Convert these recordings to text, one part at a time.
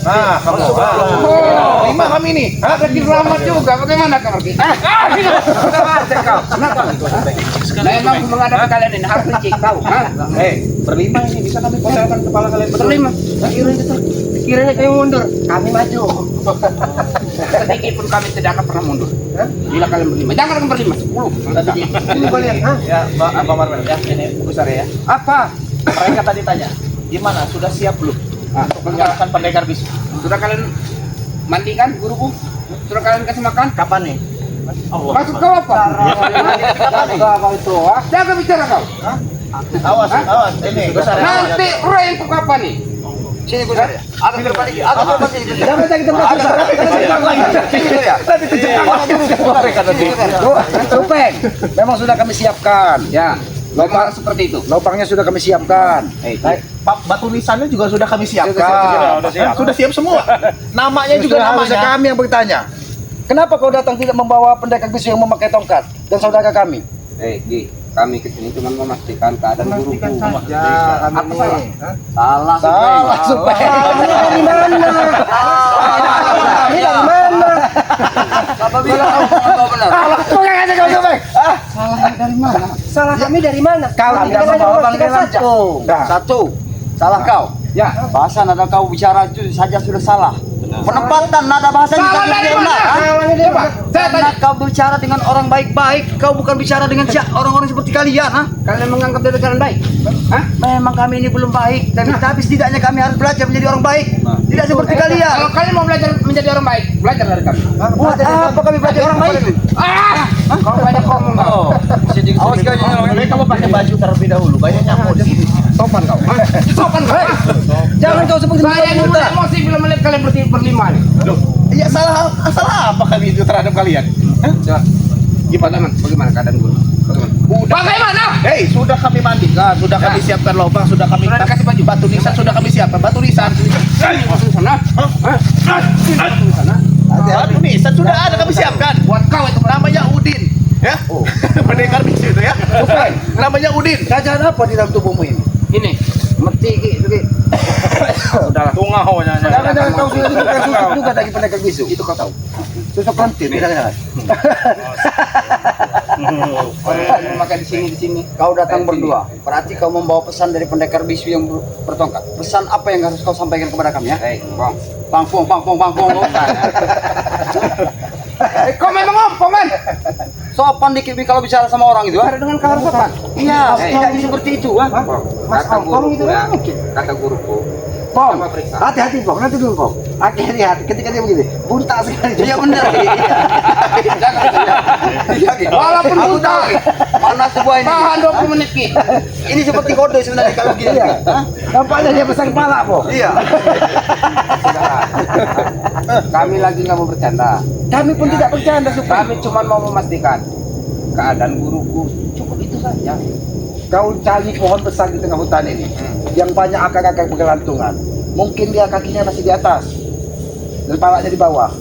kamu. Lima kami nih. Kecil selamat juga. Bagaimana kabar kita? Kenapa? Nah, emang menghadapi kalian ini harus dicek tahu. Berlima ini bisa kami konselkan kepala kalian Berlima. Kiranya kami mundur, kami maju. Sedikit pun kami tidak akan pernah mundur. Bila kalian berlima, jangan kalian berlima, 10. Ini kalian, ya, Pak Marwan, ya, ini besar ya. Apa? Mereka tadi tanya, gimana? Sudah siap belum untuk menjalankan pendekar bisu? Sudah kalian mandikan guruku? Sudah kalian kasih makan? Kapan nih? Maksud kau apa? Kapan itu? Jangan bicara kau. Awas, ini besar ya. Nanti rem kapan nih? Sini besar ya. Aku berbalik. Jangan kita Supeng, memang sudah kami siapkan. Ya, lubang seperti itu. Lubangnya sudah kami siapkan. Pak, batu nisannya juga sudah kami siapkan. Sudah siap semua. Namanya juga Harusnya namanya. kami yang bertanya. Kenapa kau datang tidak membawa pendekar bisu yang memakai tongkat dan saudara kami? Gi, kami kesini cuma memastikan keadaan guruku. Ya, Apa salah? Salah, Supeng. Dari mana? Dari mana? Apabila kamu benar. Bukan aja kau Supeng. Salahnya dari mana? Salah kami dari mana? Kau tidak membawa bangkai lancung. Satu, salah kau. Ya. Bahasa nada kau bicara itu saja sudah salah. Penempatan nada bahasa juga Salah dari tidak mana? benar. Salahnya dari mana? Saya Karena tanya. kau bicara dengan orang baik-baik, kau bukan bicara dengan orang-orang seperti kalian, ha? Kalian menganggap diri kalian baik? Hah? Memang kami ini belum baik, tapi setidaknya kami harus belajar menjadi orang baik. Tidak seperti kalian. Kalau kalian mau belajar menjadi orang baik, belajar dari kami. Buat apa kami belajar orang baik? Kau banyak ngomong kau. Awas kau jangan. Kamu pakai baju terlebih dahulu. Banyak nyamuk di sini. Sopan kau. Sopan kau. Jangan kau seperti Saya dulu emosi bila melihat kalian berlima nih. Iya, salah apa kami itu terhadap kalian? Coba. Bagaimana keadaan guru? Bagaimana? Hei, sudah kami mandikan, sudah kami siapkan lubang, sudah kami Sudah dikasih baju. batu nisan, sudah kami siapkan batu nisan. Masuk sana. Masuk sana. Batu nisan sudah ada kami siapkan. Buat kau itu Namanya Udin, ya. Pendekar bisu itu ya. Namanya Udin. Kerajaan apa di dalam tubuhmu ini? ini. Meti gitu. Sudahlah. Jangan kau sudah bukan susuk juga dari pendekar bisu. Itu kau tahu. Susuk lentir, jangan. Orang memakai di sini. Kau datang berdua, berarti kau membawa pesan dari pendekar bisu yang bertongkat. Pesan apa yang harus kau sampaikan kepada kami, ya? Bang. Bang. Kau memang ngompong kan? Sopan dikit Bi, kalau bicara sama orang itu, ha? Ada dengan kalau sopan. Iya, tidak seperti itu, ha? Kata guruku ya. Kata guruku. Pong, Sama periksa. hati-hati Pong, nanti dulu Pong. Hati-hati, ketika dia begini, buntak sekali. Iya benar. Walaupun buta. Mana sebuah ini? Tahan 20 menit Ki. Ini seperti kode sebenarnya kalau gini. Iya. Nampaknya dia pesan kepala Pong. Iya. Kami lagi nggak mau bercanda. Kami pun tidak bercanda Supeng. Kami cuma mau memastikan keadaan guruku cukup itu saja. Kau cari pohon besar di tengah hutan ini, yang banyak akar-akar bergelantungan. Mungkin dia kakinya masih di atas, dan palanya di bawah.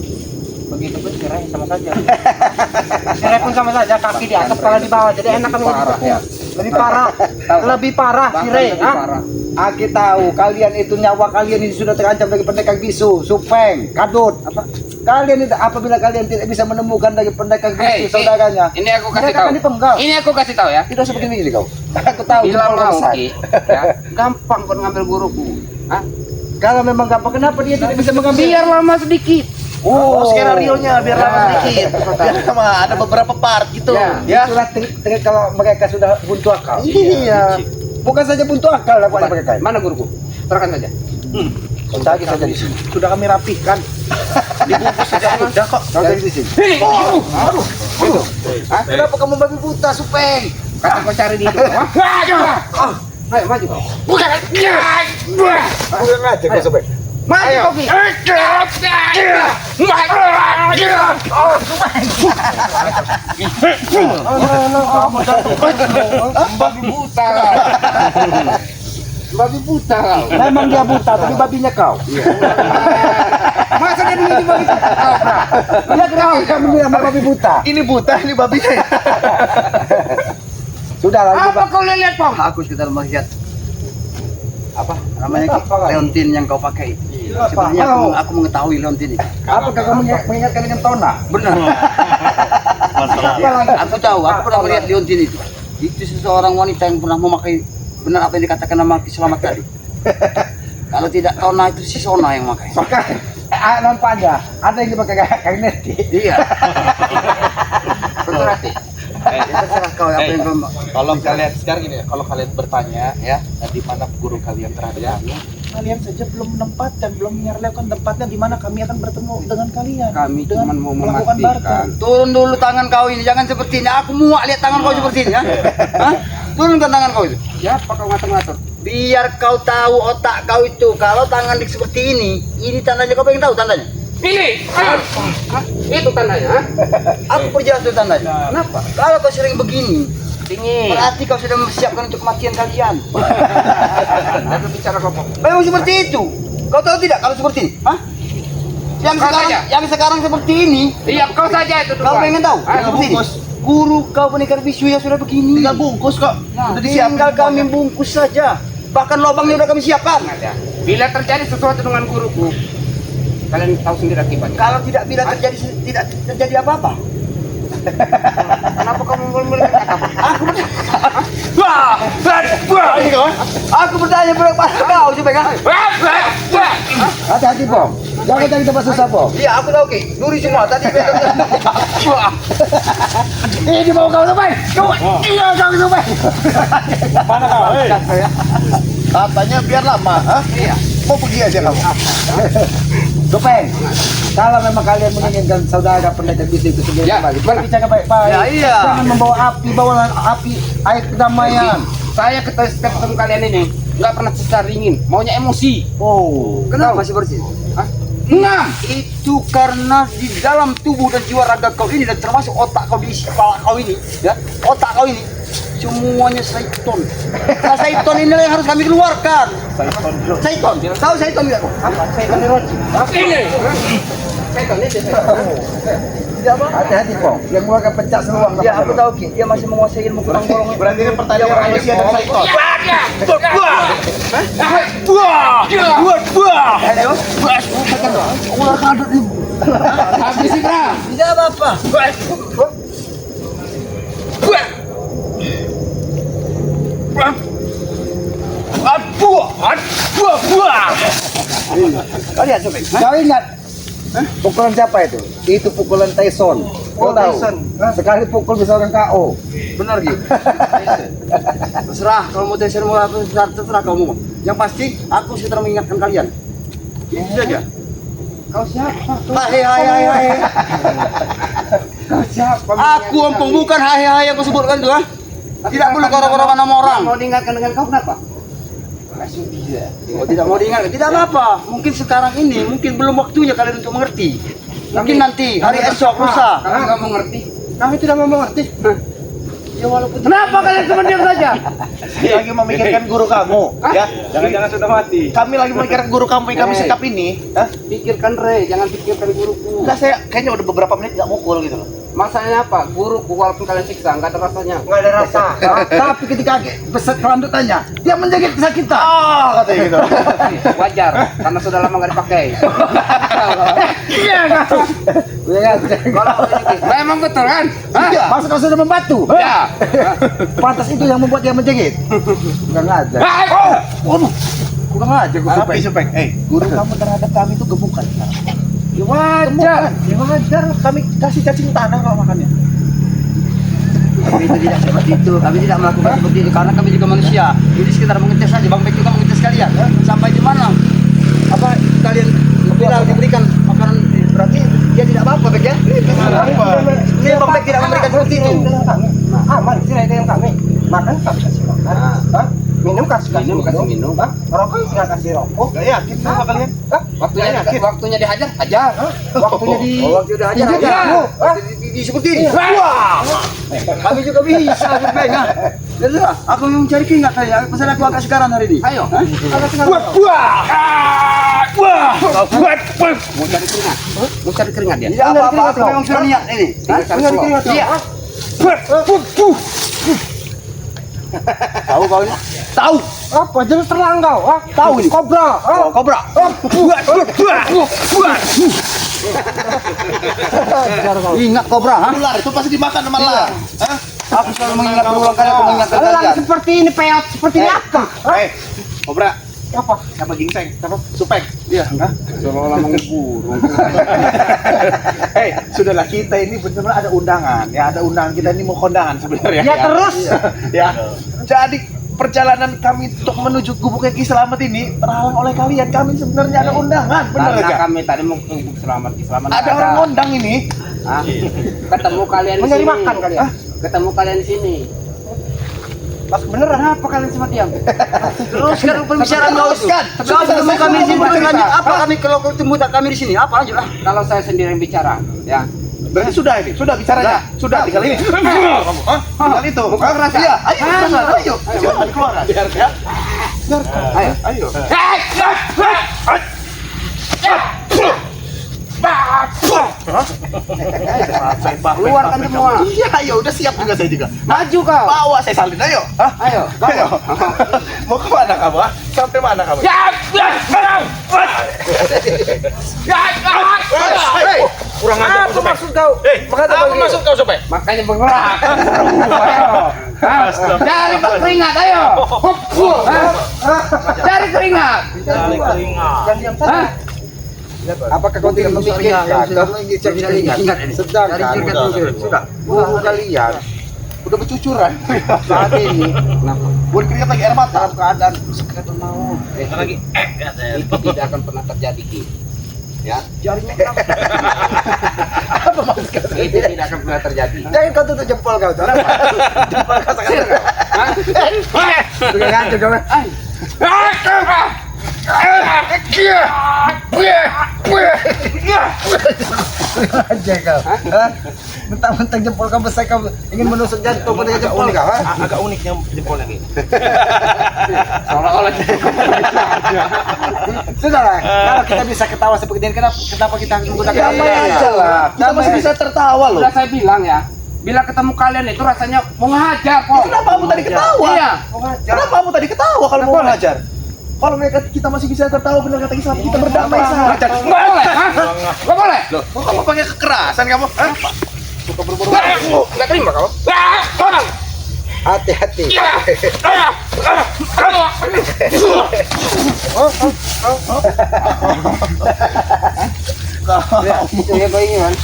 Begitu pun cerai sama saja. Cerai pun sama saja, kaki di atas, kepala di bawah. Jadi enak kami Parah, ya. Lebih parah. Lebih parah cerai. Aki tahu kalian itu nyawa kalian ini sudah terancam dari pendekar bisu, Supeng, Kadut. Kalian itu apabila kalian tidak bisa menemukan dari pendekar bisu saudaranya, Ini aku kasih mereka tahu. akan dipenggal. Ini aku kasih tahu ya. Tidak seperti ini kau. Aku tahu. Bila jempol mau besar. Ki, ya, gampang kau ngambil guruku. Hah? Kalau memang gampang, kenapa dia tidak bisa mengambil? Biar lama sedikit. Oh, skenario-nya biar lama sedikit. Biar lama, ada beberapa part gitu. Ya. Itulah trik kalau mereka sudah buntu akal. Iya. Bukan saja buntu akal dapat mereka. Mana guruku? Serahkan saja. Kau cari saja di sini. Sudah kami rapihkan. Dibungkus saja udah kok. Kau cari di sini. Aduh. Gitu. Kenapa kamu babi buta, Supeng? Kata kau cari di itu. Ayo maju kau. Bukan aja kau, Supeng. Maju kau Ki. Babi buta kau. Babi buta kau. Memang dia buta, tapi babinya kau. Masa dia menjadi babi buta kau, Bra? Dia kenapa kamu bilang babi buta? Ini buta, ini babinya. Sudah lah, Apa kau lihat, Pong? Aku sekedar melihat apa namanya Ki? Leontin yang kau pakai. Sebenarnya aku mengetahui Leontini. Apakah kamu mengingatkan dengan Tona? Benar. Aku tahu, aku pernah melihat Leontini itu. Itu seseorang wanita yang pernah memakai benar apa yang dikatakan nama Selamat tadi. Kalau tidak Tona itu si Sona yang memakai. Maka nampaknya ada yang dipakai Kang Neti. Iya. Betul hati. Terserah kau apa yang kau. Kalau kalian sekarang gini ya, kalau kalian bertanya ya, di mana guru kalian terakhir, kalian saja belum menempatkan, belum menyerlewkan tempatnya di mana kami akan bertemu dengan kalian. Kami dengan cuma mau melakukan memastikan. Turun dulu tangan kau ini, jangan seperti ini. Aku muak lihat tangan kau seperti ini, ya. Hah? Turunkan tangan kau itu. Siapa kau ngatur-ngatur? Biar kau tahu otak kau itu. Kalau tangan seperti ini tandanya, kau pengen tahu tandanya? Ini, itu tandanya. Aku perjelas dulu tandanya. Kenapa? Kalau kau sering begini, Dingin. berarti kau sudah mempersiapkan untuk kematian kalian. Aku bicara kau. Memang seperti itu. Kau tahu tidak kalau seperti ini? Hah? Yang sekarang seperti ini, Iya, kau saja itu. kau pengen tahu? Ah, Seperti ini. Guru kau pendekar bisu ya sudah begini. Tinggal bungkus kok. Nah, Udah disiapkan tinggal kami semuanya. bungkus saja. Bahkan lubangnya udah kami siapkan. Bila terjadi sesuatu dengan guruku, kalian tahu sendiri akibatnya. Kalau tidak terjadi apa-apa. Kenapa kamu memberikan kata? Aku bertanya pada kau supaya kan? Hati-hati, Bom. Jangan cari tempat susah, Bom. Iya, aku tahu Ki. Duri semua tadi. Ini mau kau sampai. Iya, kau sampai. Mana kau? Katanya biar lama, hah? Iya. Mau pergi aja kamu. Gopeng, kalau memang kalian menginginkan saudara pendekar bisu itu sendiri Ya, kembali, gimana? berbicara baik-baik. Ya, iya. Jangan membawa api, air kedamaian. Saya ketemu kalian ini nggak pernah susah ringin, maunya emosi. Oh, Kenapa masih bersih? Hah? Ngam. Itu karena di dalam tubuh dan jiwa raga kau ini dan termasuk otak kau di isi kepala kau ini, ya, otak kau ini semuanya Saiton. Nah, Saiton inilah yang harus kami keluarkan. Saiton. Tahu Saiton tidak? apa? Saya kan diroti. Ini. Saya tahu ini. Tidak apa? Hati-hati, Bom. Yang keluarkan pencak seluang. Ya, aku tahu Ki. Dia masih menguasai ilmu kurang bolong. Berarti ini pertanyaan manusia dan Saiton. Ayo. Ular kadut ini. Habis sih, Bra. Tidak apa-apa. Kau lihat coba. Kau ingat? Pukulan siapa itu? Itu pukulan Tyson. Kau tahu? Sekali pukul bisa orang KO. Benar gitu. Terserah kalau mau tes mau apa terserah kamu. Yang pasti aku sudah mengingatkan kalian. Itu saja. Kau siapa? Hai. Kau siapa? Aku ompong bukan hai yang kau sebutkan itu, ha? Tidak boleh korok-korokan nama orang. Mau diingatkan dengan kau kenapa? Langsung dia. Oh, tidak mau diingatkan. Tidak apa-apa. Mungkin sekarang ini mungkin belum waktunya kalian untuk mengerti. Mungkin nanti hari esok lusa. Kami nggak mengerti. Kami tidak mau mengerti. Ya walaupun Kenapa kalian cuma diam saja? Saya lagi memikirkan guru kamu, ya. Jangan-jangan sudah mati. Kami lagi memikirkan guru kamu yang kami sekap ini, hah? Pikirkan Re, jangan pikirkan guruku. Enggak, saya kayaknya udah beberapa menit nggak mukul gitu loh. Masalahnya apa? Guruku walaupun kalian siksa nggak ada rasanya. Nggak ada rasa. Tapi ketika besar kelanjutannya, dia menjadi kesakitan. Ah, katanya gitu. Wajar, karena sudah lama nggak dipakai. Iya kan? Memang betul kan? Hah? Iya. Masa kau sudah membantu? Ya. Pantas itu yang membuat dia menjegit. Kurang aja. Kurang aja gue Tapi Supeng, guru kamu terhadap kami itu gemukan. Ya wajar. Ya wajar, kami kasih cacing tanah kalau makannya. Kami itu tidak seperti itu. Kami tidak melakukan seperti itu karena kami juga manusia. Jadi sekitar mengetes saja. Bang Bek juga mengetes kalian. Sampai di mana? Apa kalian bilang diberikan makanan berarti dia tidak apa-apa Bek ya? Ini Bang Bek tidak memberikan seperti itu. Aman sih itu yang kami. Makan kami kasih makan. Hah? Minum kasih minum. Hah? Rokok nggak kasih rokok. Gak yakin sama kalian? Hah? Waktunya dihajar, hajar. Waktunya di. Oh, waktu udah aja. Di seperti ini. Wah. Kami juga bisa Bek ya. Jadi aku mau mencari keringat saya. Pesan aku agak sekarang hari ini. Ayo. Mau cari keringat. Mau cari keringat dia. Tidak apa-apa. Aku memang sudah niat ini. Tinggal cari semua. Iya. Tahu kau ini? Tahu. Apa jenis terang kau? Ah, Tahu ini. kobra. Oh, kobra. Ingat kobra, ha? Ular itu pasti dimakan sama elang. Hah? Aku selalu mengingat berulang kali aku mengingatkan Elang kalian. seperti ini peot, seperti ini apa? Eh, Kobra, Apa? siapa gingseng? Siapa? Supeng. Iya, seolah-olah mengubur. Hei, sudahlah kita ini benar-benar ada undangan. Ya, ada undangan kita ini mau kondangan sebenarnya. Ya, terus? Ya. Jadi perjalanan kami untuk menuju Gubuk Eki Selamat ini terhalang oleh kalian. Kami sebenarnya ada undangan, benar Karena aja. kami tadi mau ke selamat Ada orang ngundang ini. Hah? Ketemu kalian di Mencari sini. makan kalian? Hah? Ketemu kalian di sini. Mas beneran? Kenapa kalian semua diam? Terus kan pembicaraan teruskan. Kau ketemu kami di sini lanjut apa kami kalau ketemu kami di sini? Apa lanjut ah? Kalau saya sendiri yang bicara, ya. Berarti sudah ini, sudah bicaranya. Sudah tinggal ini. Kamu, hah? Tinggal itu. Bukan kerasa. Iya, ayo, ayo. Silakan keluar. Biar ya. Ayo. Ayo. Keluarkan semua. Iya, ya udah siap juga saya juga. Maju kau. Bawa saya salin, ayo. Hah? Ayo. Ayo. Mau ke mana kamu? Ah? Sampai mana kamu? Hei, Kurang ajar. apa maksud kau? Apa maksud kau, Sope? Makanya bergerak. Ayo. Hah? Cari keringat, ayo. Hah? Cari keringat. Hah? Apakah kau tidak memikirkan? Sedang sudah. Buku kalian udah bercucuran saat ini. Buat keringat lagi air mata. Dalam keadaan sekedar mau. Lagi. Itu tidak akan pernah terjadi, Ki. Ya. Apa maksud kau? Itu tidak akan pernah terjadi. Jangan kau tutup jempol kau. Jempol kau sangat. Sudah ngancur kau. Aja kau. Mentang-mentang jempol kau besar kau ingin menusuk jantung pada jempol kau. Agak uniknya jempol lagi. Seolah-olah Sudahlah, kalau kita bisa ketawa seperti ini, kenapa kita menggunakan apa aja lah. Kita masih bisa tertawa loh. Sudah saya bilang ya, bila ketemu kalian itu rasanya mau ngajar kok. Kenapa kamu tadi ketawa? Iya. Kenapa kamu tadi ketawa kalau mau ngajar? Kalau mereka kita masih bisa tertawa, benar kata Islam, kita berdamai saja. Nggak boleh, hah? Nggak boleh. Loh, kok kamu pakai kekerasan kamu? Hah? Suka berburu. Nggak terima kau. hati-hati. Itu ya kau ini kan?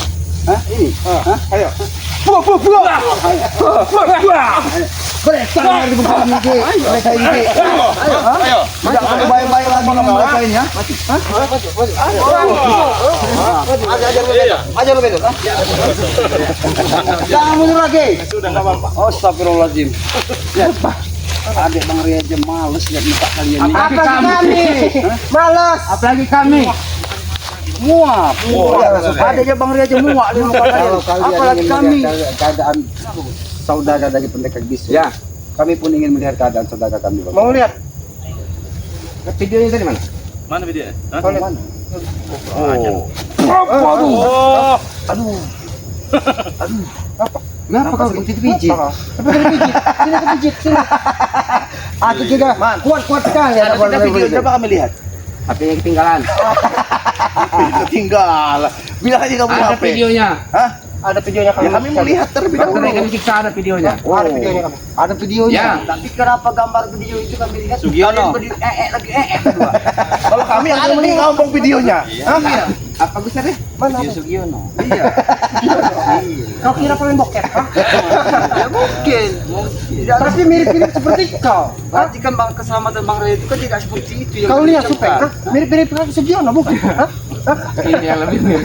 Hah? Ini? Ayo. Mereka yang dibuka ini, mereka ini. Ayo. Tidak perlu baik-baik lagi dengan mereka ini ya. Ajar lu betul. Jangan mundur lagi. Sudah enggak apa-apa. Astagfirullahaladzim. Adik Bang Ria aja males lihat muka kalian ini. Apalagi kami. Malas. Apalagi kami. Muak. Adiknya Bang Ria aja muak lihat muka kalian. Kalau kalian Apalagi ingin kami. melihat keadaan saudara dari pendekar bisu, Ya. kami pun ingin melihat keadaan saudara kami. Bapak. Mau lihat? Videonya tadi mana? Mana videonya? Kau lihat mana? Oh. Kenapa kau pijit-pijit? Sini kepijit, sini. Aku juga kuat-kuat sekali. Ada video, coba kami lihat. HP-nya ketinggalan. Ketinggalan. Bilang aja kamu Ada HP. videonya. Hah? Ada videonya Ya kami mau lihat terlebih Dokter dahulu. kami siksa ada videonya. Ada videonya kamu. Ada videonya. Ya. Tapi kenapa gambar video itu kami lihat? Sugiono. Kalian berdiri lagi berdua. Kalau kami yang mending ngomong videonya. Hah? Apa bisa deh? Mana? Video Sugiono. Iya. Kau kira paling bokep? Hah? Ya mungkin. Tidak. Tapi mirip-mirip seperti kau. Berarti kan bang keselamatan Bang Ria itu kan tidak seperti itu. yang Kau lihat diucapkan. Supeng? Hah? Mirip-mirip dengan Sugiono bukan? Hah? Ini yang lebih mirip.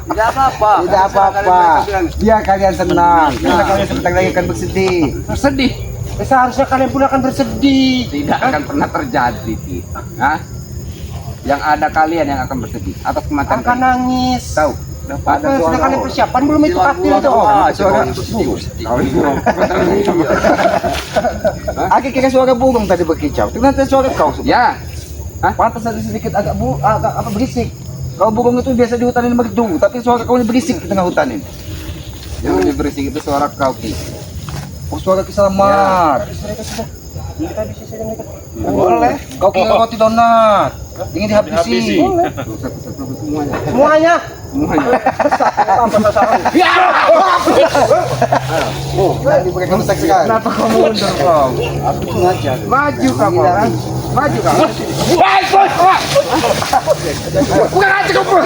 Tidak apa-apa. Tidak apa-apa. Biar kalian senang. Karena kalian sebentar lagi akan bersedih. Sedih. Seharusnya kalian pun akan bersedih. Tidak akan pernah terjadi, Ki. Hah? Yang ada kalian yang akan bersedih atas kematian Akan kalian. nangis. Tahu? Apa yang sudah kalian persiapan belum itu aktif itu? Suara Aki kira suara burung tadi berkicau. Ternyata suara kau. Ya. Pantas ada sedikit agak apa berisik. Kalau burung itu biasa di hutan ini merdu, tapi suara kau ini berisik di tengah hutan ini. Yang lebih berisik itu suara kau, Ki. Oh, suara Kiselamat. Boleh. Kau kira roti donat. Ingin dihabisi. Boleh. Semuanya. Nanti mereka mesek sekali. Kenapa kamu mundur, Bang? Aku sengaja. Maju kamu, kan? Maju kamu. Bukan aja kamu.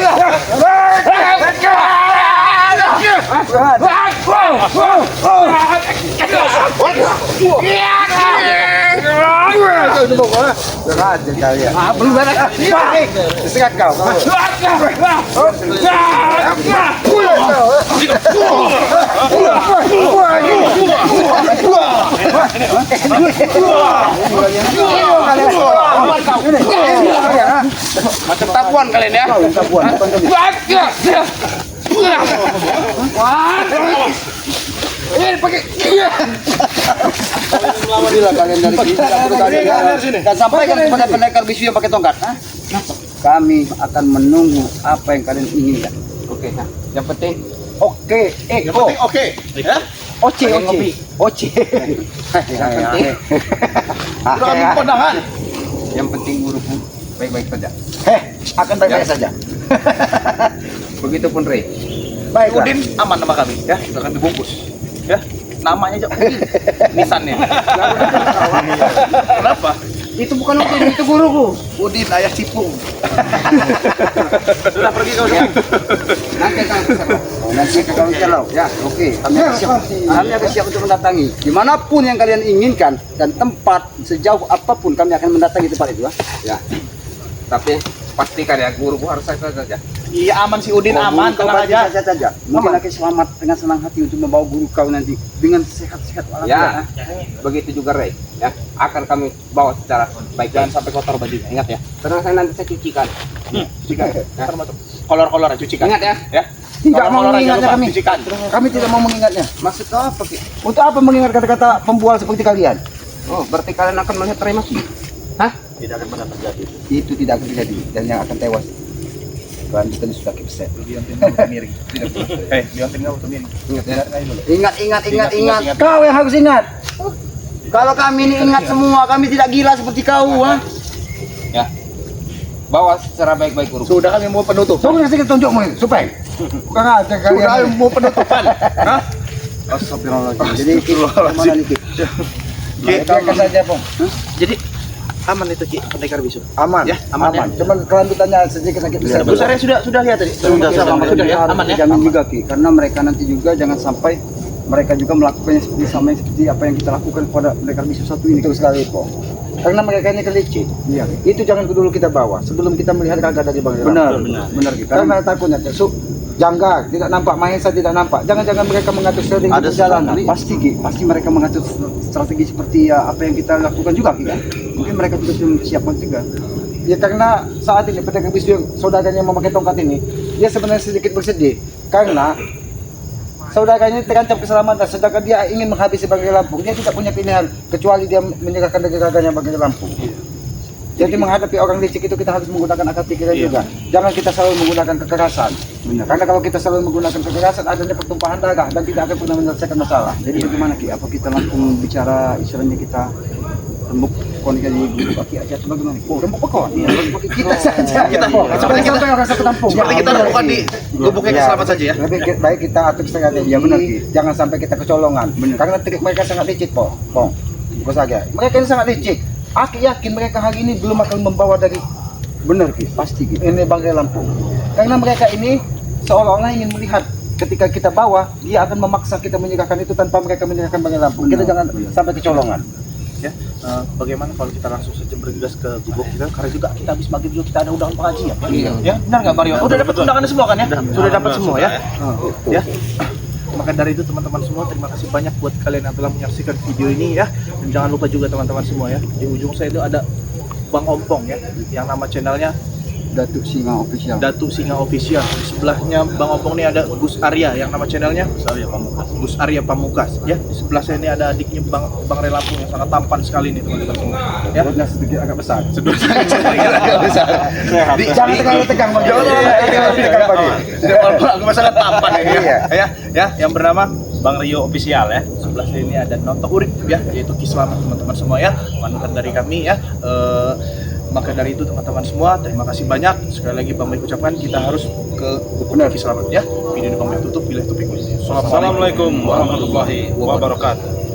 Sengaja kalian. Belum beres. Sekat kau. Macam tabuan kalian ya. Ini pakai. Bila kalian dari sini tidak perlu kalian. Dan sampaikan kepada pendekar bisu yang pakai tongkat. Kami akan menunggu apa yang kalian inginkan. Oke, nah, yang penting Oke, Eko. Oke. Ya. Oce. Oce. Udah ambil kondangan. yang penting guruku baik-baik saja. Akan baik-baik saja. Begitupun Rey. Baiklah. Udin aman nama kami ya, sudah kami bungkus. Ya. Namanya aja Udin. Nisannya. Kenapa? Itu bukan Udin, itu guruku. Udin ayah Cipung. Sudah pergi kau ya. Nanti akan Nanti ke kawan Celau. Ya, oke. Kami akan siap untuk mendatangi. Dimanapun yang kalian inginkan dan tempat sejauh apapun kami akan mendatangi tempat itu. ya. Tapi pastikan ya guruku harus saya saja. Iya aman si Udin aman, tenang aja. Saja. Mungkin akan selamat dengan senang hati untuk membawa guru kau nanti dengan sehat-sehat Ya, walafiat. begitu juga Rey. Ya, akan kami bawa secara baik. Jangan sampai kotor bajunya, ingat ya. Tenang, saya nanti saya cucikan. Cucikan. Termasuk kolor-kolor cucikan. Ingat ya. Ya. Tidak mau Kolor-kolor aja mengingatnya lupa, kami. Cucikan. Kami tidak mau mengingatnya. Maksud kau apa Ki? Untuk apa mengingat kata-kata pembual seperti kalian? Oh, berarti kalian akan melihat Rey mati. Hah? Tidak akan pernah terjadi. Itu tidak akan terjadi dan yang akan tewas kelanjutan sudah kipset. Liontin nggak miring. Liontin nggak miring. Ingat. Kau yang harus ingat. Kalau kami ini ingat semua, kami tidak gila seperti kau. Ha? Ya. Bawa secara baik-baik guru. Sudah kami mau penutup. Coba kasih tunjukmu ini, supaya. Bukan aja Sudah kalian. kami mau penutupan. Hah? Astagfirullahaladzim. Jadi mana nih? Biarkan saja, Pong. Jadi aman itu Ki, pendekar bisu. Aman. Ya, aman ya. Cuman kelanjutannya sedikit sakit besar. Bu Sarah sudah lihat tadi. Sudah ya, aman ya. Jangan juga Ki, karena mereka nanti juga jangan sampai mereka juga melakukannya seperti sama seperti apa yang kita lakukan kepada pendekar bisu satu ini. Betul sekali, Pong. Karena mereka ini kelicik. Iya. Itu jangan dulu kita bawa sebelum kita melihat kagak dari Bang Benar. Ki. Karena takutnya janggal, tidak nampak, Mahesa tidak nampak. Jangan-jangan mereka mengatur strategi Ada perjalanan. sesuatu. Pasti Ki, pasti mereka mengatur strategi seperti ya, apa yang kita lakukan juga Ki. Mungkin mereka juga sudah siapkan juga. Ya karena saat ini pendekar bisu yang saudaranya memakai tongkat ini, dia sebenarnya sedikit bersedih karena saudaranya terancam keselamatan, sedangkan dia ingin menghabisi Banggai Lampung. Dia tidak punya pilihan kecuali dia menyerahkan dagangannya Banggai Lampung. Jadi menghadapi orang licik itu kita harus menggunakan akal pikiran juga. Jangan kita selalu menggunakan kekerasan. Benar. Karena kalau kita selalu menggunakan kekerasan, adanya pertumpahan darah dan tidak akan pernah menyelesaikan masalah. Jadi bagaimana Ki? Apa kita langsung bicara istilahnya kita rembuk kon jadi guru Ki aja atau bagaimana? Rembuk pekon. Kita saja. Kita sampai orang satu kampung. Seperti kita lakukan di gubuknya Keselamat saja ya. Lebih baik kita atur strategi. Ya benar Ki. Jangan sampai kita kecolongan. Karena trik mereka sangat licik, Pong. Bos saja. Mereka ini sangat licik. Aku yakin mereka hari ini belum akan membawa dari benar Ki, pasti Ki. Ini Banggai Lampung. Karena mereka ini seolah-olah ingin melihat ketika kita bawa, dia akan memaksa kita menyerahkan itu tanpa mereka menyerahkan Banggai Lampung. Kita jangan sampai kecolongan. Ya, bagaimana kalau kita langsung saja bergegas ke gubuk kita? Karena juga kita habis maghrib juga kita ada undangan pengajian. Ya, benar nggak Mario? Udah dapat undangannya semua kan ya? Sudah dapat semua ya? Ya. Maka dari itu teman-teman semua, terima kasih banyak buat kalian yang telah menyaksikan video ini ya. Dan jangan lupa juga teman-teman semua ya, di ujung saya itu ada Bang Ompong ya, yang nama channelnya Datuk Singa Official. Datuk Singa Official. Di sebelahnya Bang Ompong ini ada Gus Arya yang nama channelnya Gus Arya Pamungkas ya. Di sebelah saya ini ada adiknya Bang Rey Lampung yang sangat tampan sekali nih teman-teman semua. Ya. Perutnya sedikit agak besar. Agak besar. Jangan tegang Bang. Jangan tegang Bang. Aku sangat tampan ya. Ya, yang bernama Bang Rio official ya. Sebelah sini ada Noto Urip ya, yaitu Kiselamat teman-teman semua ya, panutan dari kami ya. Maka dari itu teman-teman semua, terima kasih banyak. Sekali lagi Bang Baik ucapkan kita harus ke Bukit Kiselamat ya. Video ini Bang Baik tutup, bila topik. Assalamualaikum warahmatullahi wabarakatuh.